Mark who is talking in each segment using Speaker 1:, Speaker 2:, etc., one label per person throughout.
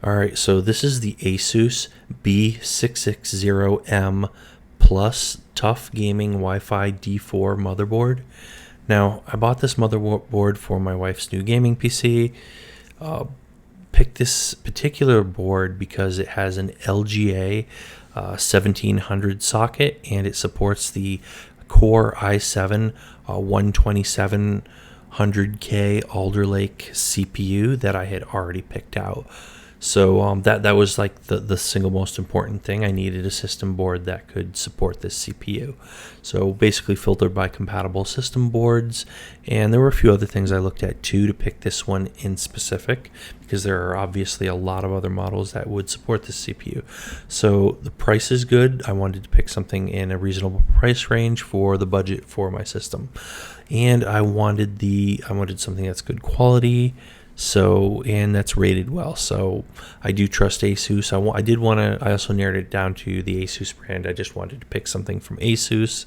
Speaker 1: All right, so this is the Asus B660M Plus TUF Gaming Wi-Fi D4 motherboard. Now, I bought this motherboard for my wife's new gaming PC. Picked this particular board because it has an LGA 1700 socket and it supports the Core i7 12700K Alder Lake CPU that I had already picked out. So that was like the single most important thing. I needed a system board that could support this CPU. So basically filtered by compatible system boards, and there were a few other things I looked at too to pick this one in specific, because there are obviously a lot of other models that would support this CPU. So the price is good. I wanted to pick something in a reasonable price range for the budget for my system, and I wanted something that's good quality. And that's rated well. So I do trust Asus. I also narrowed it down to the Asus brand. I just wanted to pick something from Asus.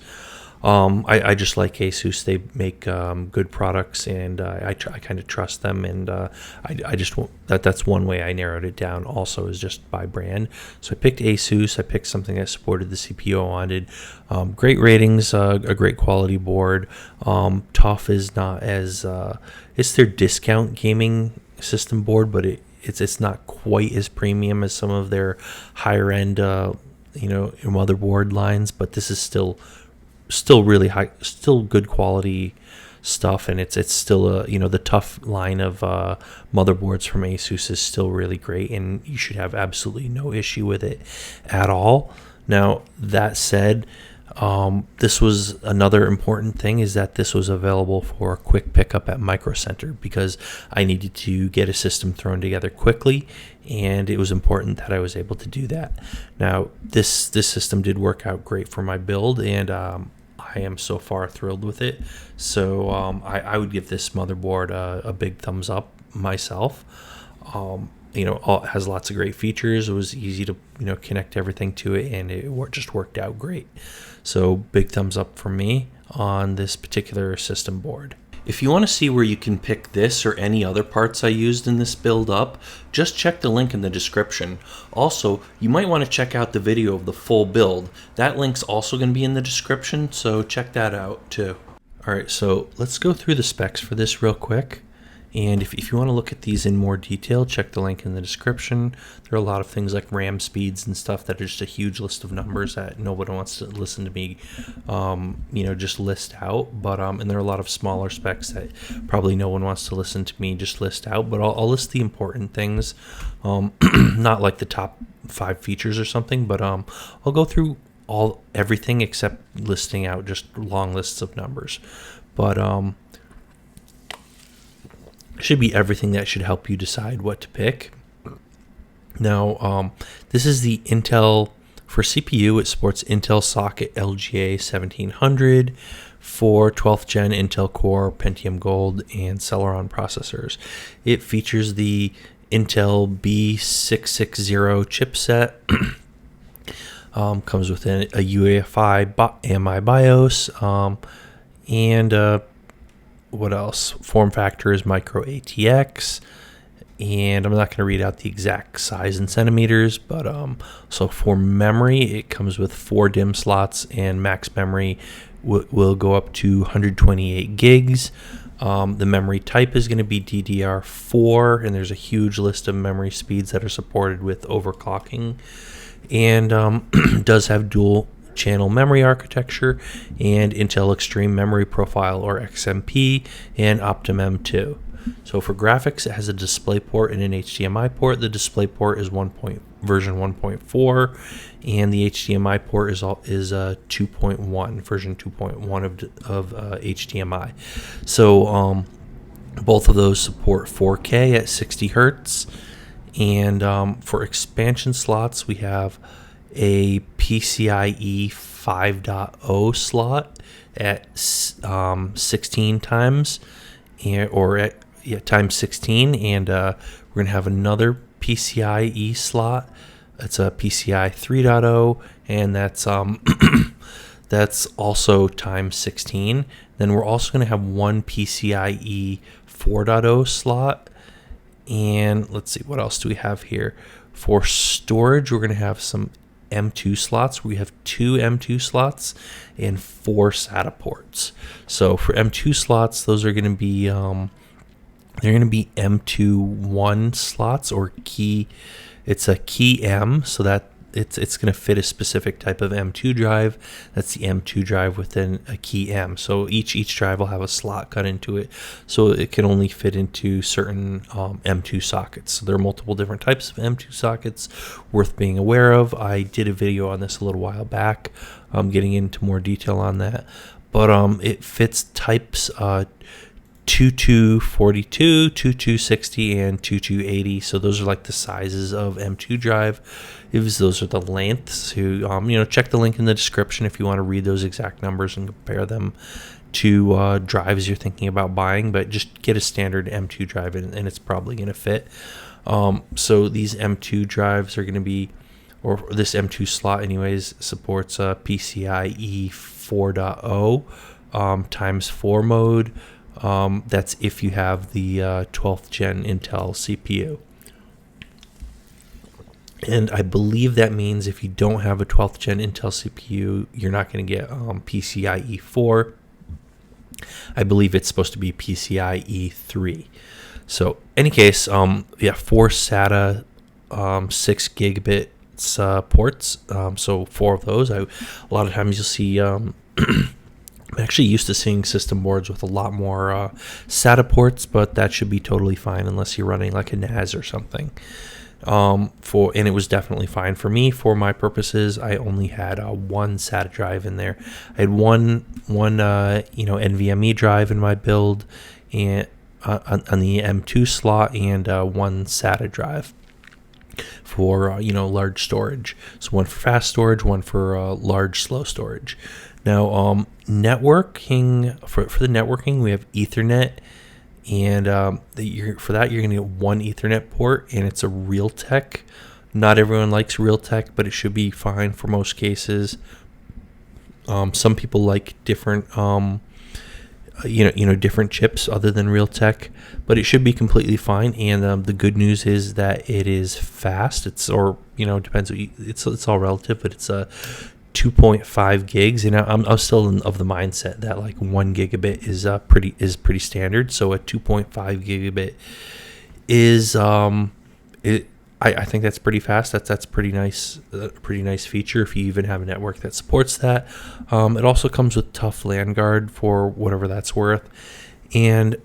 Speaker 1: I just like Asus. They make good products, and I kind of trust them. And I just that's one way I narrowed it down. Also, is just by brand. So I picked Asus. I picked something that supported the CPU I wanted. Great ratings, a great quality board. TUF is not as it's their discount gaming system board, but it's not quite as premium as some of their higher end motherboard lines. But this is still really high, still good quality stuff, and it's still the TUF line of motherboards from Asus is still really great, and you should have absolutely no issue with it at all. Now that said, this was another important thing, is that this was available for a quick pickup at Micro Center, because I needed to get a system thrown together quickly, and it was important that I was able to do that. Now this system did work out great for my build, and I am so far thrilled with it. So I would give this motherboard a big thumbs up myself. It has lots of great features. It was easy to connect everything to it, and it just worked out great. So big thumbs up from me on this particular system board. If you want to see where you can pick this or any other parts I used in this build up, just check the link in the description. Also, you might want to check out the video of the full build. That link's also going to be in the description, so check that out too. Alright, so let's go through the specs for this real quick. And if you want to look at these in more detail, check the link in the description. There are a lot of things like RAM speeds and stuff that are just a huge list of numbers that nobody wants to listen to me, just list out. But and there are a lot of smaller specs that probably no one wants to listen to me just list out. But I'll list the important things, not like the top 5 features or something. But I'll go through everything except listing out just long lists of numbers. But should be everything that should help you decide what to pick. Now, this is the Intel for CPU. It supports Intel socket LGA 1700 for 12th gen Intel Core, Pentium Gold, and Celeron processors. It features the Intel B660 chipset. Comes with a UEFI AMI BIOS, and what else? Form factor is micro ATX, and I'm not going to read out the exact size in centimeters, but so for memory, it comes with 4 DIMM slots, and max memory will go up to 128 gigs. The memory type is going to be DDR4, and there's a huge list of memory speeds that are supported with overclocking, and does have dual channel memory architecture and Intel Extreme Memory Profile, or XMP, and OptimM2. So for graphics, it has a DisplayPort and an HDMI port. The DisplayPort is version 1.4, and the HDMI port is 2.1, version 2.1 of HDMI. So both of those support 4K at 60 hertz. And for expansion slots, we have a PCIe 5.0 slot at 16 times, times 16, and we're gonna have another PCIe slot. It's a PCI 3.0, and that's that's also times 16. Then we're also gonna have one PCIe 4.0 slot, And let's see, what else do we have here? For storage, we're going to have some M2 slots. We have 2 M2 slots and 4 SATA ports. So for M2 slots, those are going to be they're going to be M2 slots, or key. It's a key M, so that it's going to fit a specific type of M2 drive. That's the M2 drive within a key M. So each drive will have a slot cut into it, so it can only fit into certain M2 sockets. So there are multiple different types of M2 sockets worth being aware of. I did a video on this a little while back, getting into more detail on that. But it fits types 2242, 2260, and 2280. So those are like the sizes of M2 drive. Those are the lengths. So check the link in the description if you want to read those exact numbers and compare them to drives you're thinking about buying. But just get a standard M2 drive and it's probably going to fit. So these M2 drives are going to be, or this M2 slot anyways, supports PCIe 4.0 times 4 mode. That's if you have the 12th gen Intel CPU. And I believe that means if you don't have a 12th gen Intel CPU, you're not going to get PCIe 4. I believe it's supposed to be PCIe 3. So, any case, 4 SATA 6 gigabit ports. So 4 of those. A lot of times you'll see. I'm actually used to seeing system boards with a lot more SATA ports, but that should be totally fine unless you're running like a NAS or something. And it was definitely fine for me. For my purposes, I only had one SATA drive in there. I had one NVMe drive in my build, and on the M2 slot, and one SATA drive for large storage. So one for fast storage, one for large slow storage. Now, networking, for the networking, we have Ethernet, and for that you're going to get one Ethernet port, and it's a Realtek. Not everyone likes Realtek, but it should be fine for most cases. Some people like different different chips other than Realtek, but it should be completely fine. And the good news is that it is fast. Depends. It's all relative, but it's a 2.5 gigs, and I'm still of the mindset that like 1 gigabit is pretty standard. So a 2.5 gigabit is I think that's pretty fast. That's pretty nice. Pretty nice feature if you even have a network that supports that. It also comes with TUF LAN guard for whatever that's worth, and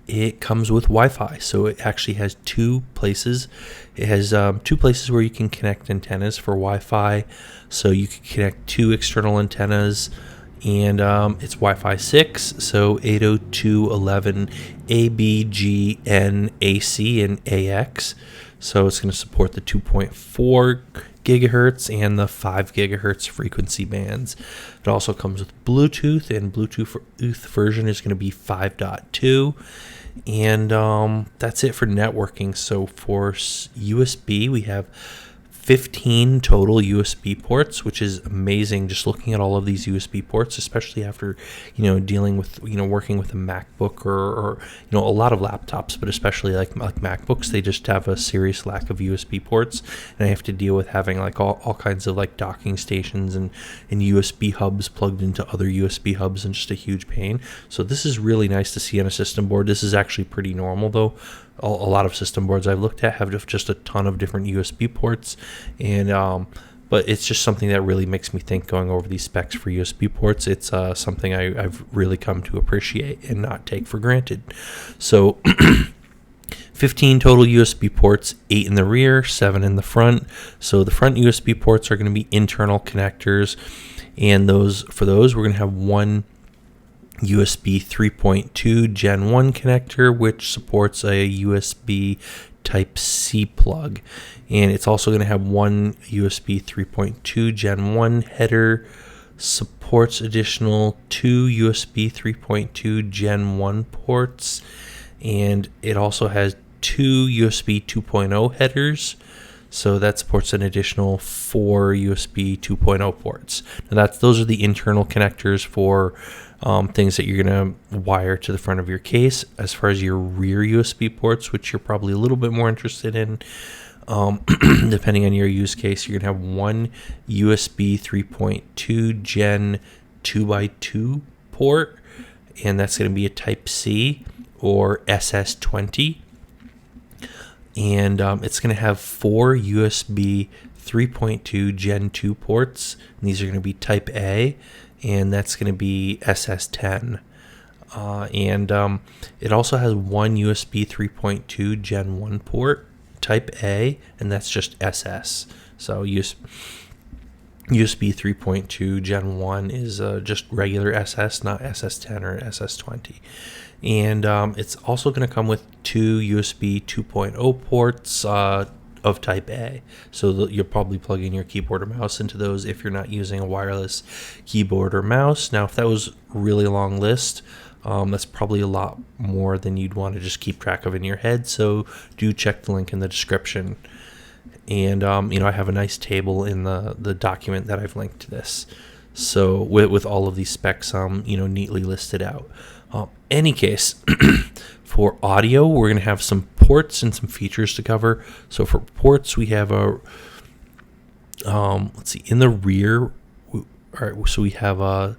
Speaker 1: it comes with Wi-Fi. So it actually has 2 places. It has 2 places where you can connect antennas for Wi-Fi. So you can connect 2 external antennas, and it's Wi-Fi 6, so 802.11a, b, g, n, ac, and ax. So it's going to support the 2.4 gigahertz and the 5 gigahertz frequency bands. It also comes with Bluetooth, and Bluetooth version is going to be 5.2. And that's it for networking. So for USB, we have 15 total USB ports, which is amazing. Just looking at all of these USB ports, especially after dealing with working with a MacBook or a lot of laptops, but especially like MacBooks, they just have a serious lack of USB ports, and I have to deal with having like all kinds of like docking stations and USB hubs plugged into other USB hubs, and just a huge pain. So this is really nice to see on a system board. This is actually pretty normal though. A lot of system boards I've looked at have just a ton of different USB ports, and but it's just something that really makes me think going over these specs for USB ports. It's something I've really come to appreciate and not take for granted. So 15 total USB ports, 8 in the rear, 7 in the front. So the front USB ports are going to be internal connectors, and for those we're going to have one USB 3.2 Gen 1 connector, which supports a USB Type-C plug. And it's also going to have one USB 3.2 Gen 1 header, supports additional 2 USB 3.2 Gen 1 ports, and it also has 2 USB 2.0 headers. So that supports an additional 4 USB 2.0 ports. Now those are the internal connectors for things that you're going to wire to the front of your case. As far as your rear USB ports, which you're probably a little bit more interested in, depending on your use case, you're going to have one USB 3.2 Gen 2x2 port, and that's going to be a Type C or SS20. And it's going to have 4 USB 3.2 Gen 2 ports. And these are going to be Type A, and that's going to be SS10. And it also has one USB 3.2 Gen 1 port, Type A, and that's just SS. So USB 3.2 Gen 1 is just regular SS, not SS10 or SS20. And it's also going to come with 2 USB 2.0 ports of Type A. So you'll probably plug in your keyboard or mouse into those if you're not using a wireless keyboard or mouse. Now, if that was a really long list, that's probably a lot more than you'd want to just keep track of in your head. So do check the link in the description. And, I have a nice table in the document that I've linked to this. So with all of these specs, neatly listed out. Any case, for audio, we're going to have some ports and some features to cover. So for ports, we have in the rear, all right, so we have a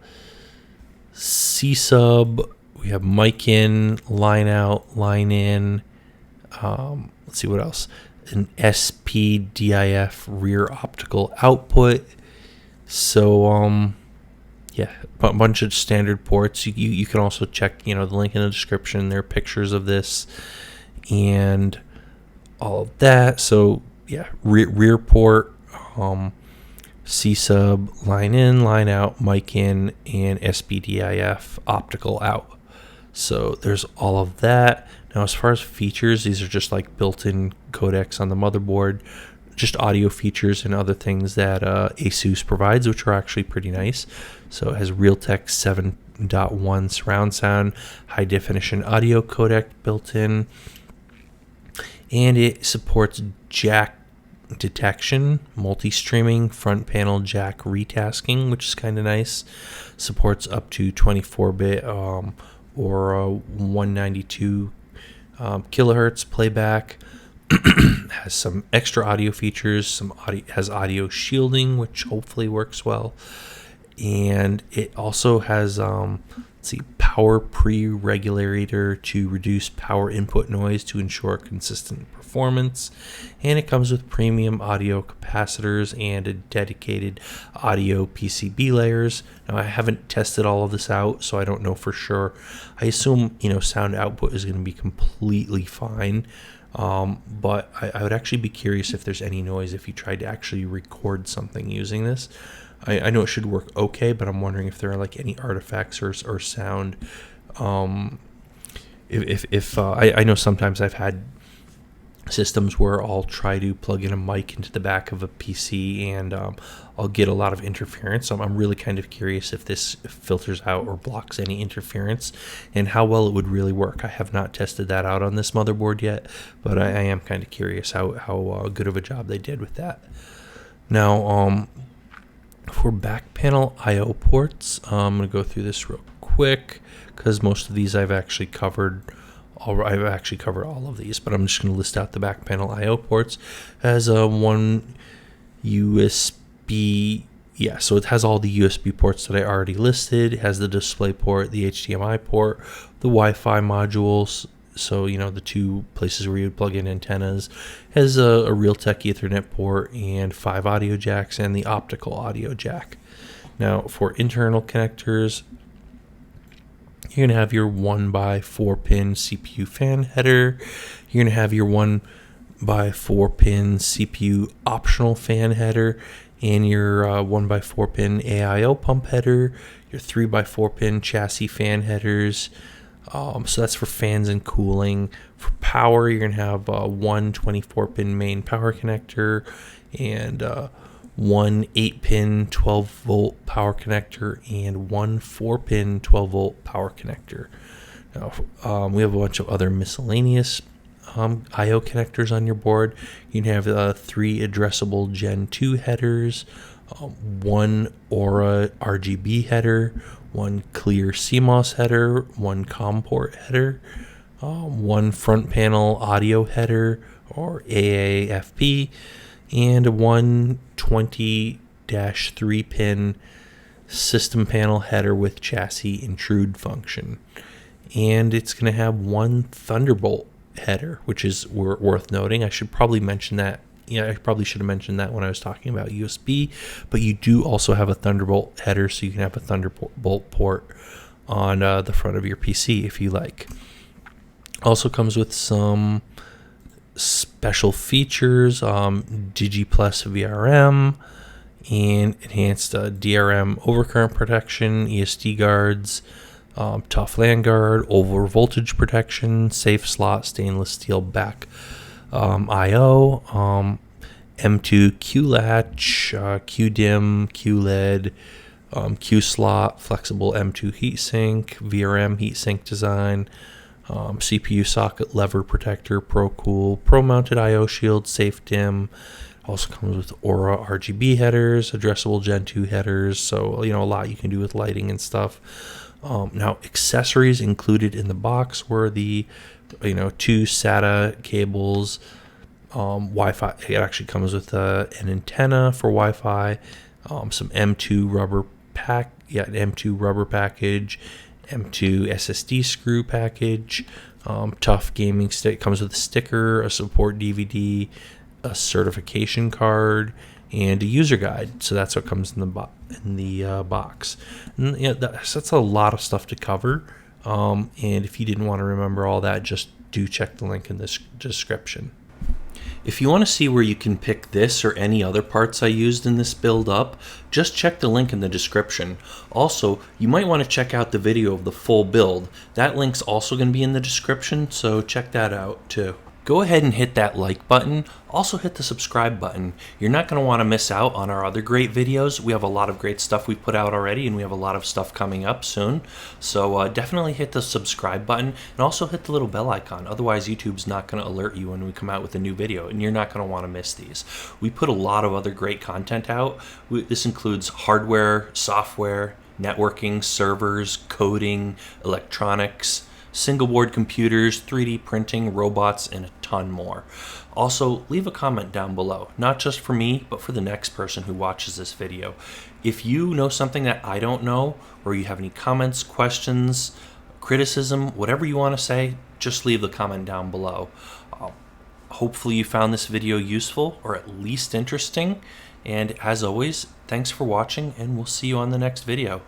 Speaker 1: C sub, we have mic in, line out, line in, let's see what else, an SPDIF rear optical output. So, a bunch of standard ports. You can also check, the link in the description. There are pictures of this and all of that. So, rear port, C sub, line in, line out, mic in, and SPDIF optical out. So there's all of that. Now, as far as features, these are just like built-in codecs on the motherboard, just audio features and other things that Asus provides, which are actually pretty nice. So it has Realtek 7.1 surround sound, high definition audio codec built in, and it supports jack detection, multi-streaming, front panel jack retasking, which is kind of nice. Supports up to 24-bit or 192 kilohertz playback. Has some extra audio features, has audio shielding, which hopefully works well, and it also has power pre-regulator to reduce power input noise to ensure consistent performance, and it comes with premium audio capacitors and a dedicated audio PCB layers. Now, I haven't tested all of this out, so I don't know for sure. I assume sound output is going to be completely fine. But I would actually be curious if there's any noise if you tried to actually record something using this. I know it should work okay, but I'm wondering if there are like any artifacts or sound. I know sometimes I've had systems where I'll try to plug in a mic into the back of a PC and I'll get a lot of interference. So I'm really kind of curious if this filters out or blocks any interference and how well it would really work. I have not tested that out on this motherboard yet, but I am kind of curious how good of a job they did with that. Now, for back panel I/O ports, I'm going to go through this real quick because most of these I've actually covered all of these, but I'm just going to list out the back panel I/O ports. It has one USB, so it has all the USB ports that I already listed. It has the display port, the HDMI port, the Wi-Fi modules, so the two places where you would plug in antennas. It has a Realtek Ethernet port and 5 audio jacks and the optical audio jack. Now, for internal connectors, you're going to have your 1x4 pin CPU fan header. You're going to have your 1x4 pin CPU optional fan header and your 1x4 pin AIO pump header, your 3x4 pin chassis fan headers. So that's for fans and cooling. For power, you're going to have one 24-pin main power connector and one 8-pin 12-volt power connector and one 4-pin 12-volt power connector. Now, we have a bunch of other miscellaneous I/O connectors on your board. You can have 3 addressable Gen 2 headers, 1 Aura RGB header, 1 clear CMOS header, 1 COM port header, 1 front panel audio header or AAFP, and 1 20-3 pin system panel header with chassis intrude function. And it's going to have 1 Thunderbolt header, which is worth noting. I should probably mention that. I probably should have mentioned that when I was talking about USB, but you do also have a Thunderbolt header, so you can have a Thunderbolt port on the front of your PC if you like. Also comes with some special features, DigiPlus VRM, and enhanced DRM overcurrent protection, ESD guards, TUF LAN guard, over voltage protection, safe slot stainless steel back I/O, M2 Q-latch, QDIM, QLED, Q-slot, flexible M2 heatsink, VRM heatsink design, CPU socket lever protector, ProCool, Pro-mounted I/O shield, safe dim. Also comes with Aura RGB headers, addressable Gen 2 headers, so a lot you can do with lighting and stuff. Now, accessories included in the box were the 2 SATA cables, Wi-Fi. It actually comes with an antenna for Wi-Fi, some M2 rubber M2 rubber package, M2 SSD screw package, TUF gaming stick. Comes with a sticker, a support DVD, a certification card, and a user guide. So that's what comes in the box. And, that's a lot of stuff to cover. And if you didn't want to remember all that, just do check the link in the description. If you want to see where you can pick this or any other parts I used in this build up, just check the link in the description. Also, you might want to check out the video of the full build. That link's also going to be in the description, so check that out too. Go ahead and hit that like button. Also hit the subscribe button. You're not going to want to miss out on our other great videos. We have a lot of great stuff we put out already, and we have a lot of stuff coming up soon. So definitely hit the subscribe button, and also hit the little bell icon. Otherwise, YouTube's not going to alert you when we come out with a new video, and you're not going to want to miss these. We put a lot of other great content out. This includes hardware, software, networking, servers, coding, electronics, single board computers, 3D printing, robots, and a ton more. Also, leave a comment down below, not just for me, but for the next person who watches this video. If you know something that I don't know, or you have any comments, questions, criticism, whatever you want to say, just leave the comment down below. Hopefully you found this video useful, or at least interesting. And as always, thanks for watching, and we'll see you on the next video.